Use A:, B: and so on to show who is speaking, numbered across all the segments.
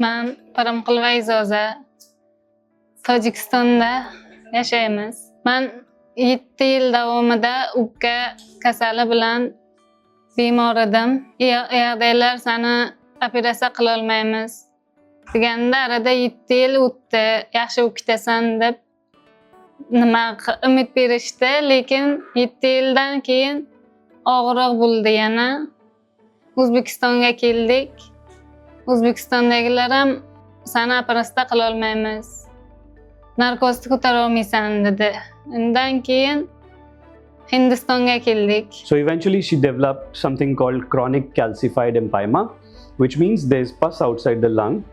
A: Ben Paramqul va Izoza Tojikistonda yashaymiz. Ben 7 yil davomida o'pka kasali bilan bemor edim. Yog'daylar seni operatsiya qila olmaymiz deganda arada 7 yil o'tdi. Yaxshi bo'lib ketasan deb nima umid berishdi, lekin 7 yildan keyin og'riq bo'ldi yana. O'zbekistonga keldik. O'zbekistondagilar ham seni operatsiya qila olmaymiz. Narkozni ko'tara olmaysan dedi. Undan keyin Hindistonga keldik.
B: So eventually she developed something called chronic calcified empyema, which means there's pus outside the lung,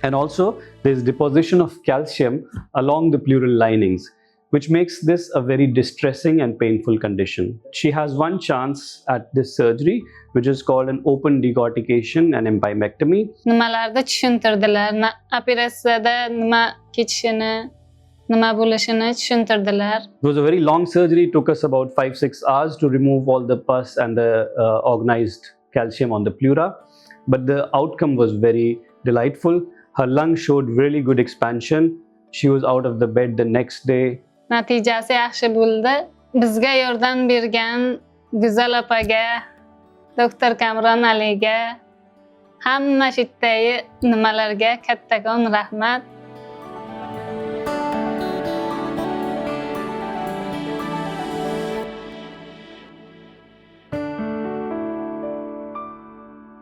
B: and also there's deposition of calcium along the pleural linings, which makes this a very distressing and painful condition. She has one chance at this surgery, which is called an open decortication and empymectomy.
A: Nimalarda tushuntirdilar, operatsiyada nima kechishini, nima bo'lishini tushuntirdilar.
B: It was a very long surgery. It took us about 5-6 hours to remove all the pus and the organized calcium on the pleura. But the outcome was very delightful. Her lung showed really good expansion. She was out of the bed the next day.
A: Natijasi yaxshi bo'ldi. Bizga yordam bergan Go'zal opaga, doktor Kamron Aliga, hamma shu yerdagi nimalarga kattakon rahmat.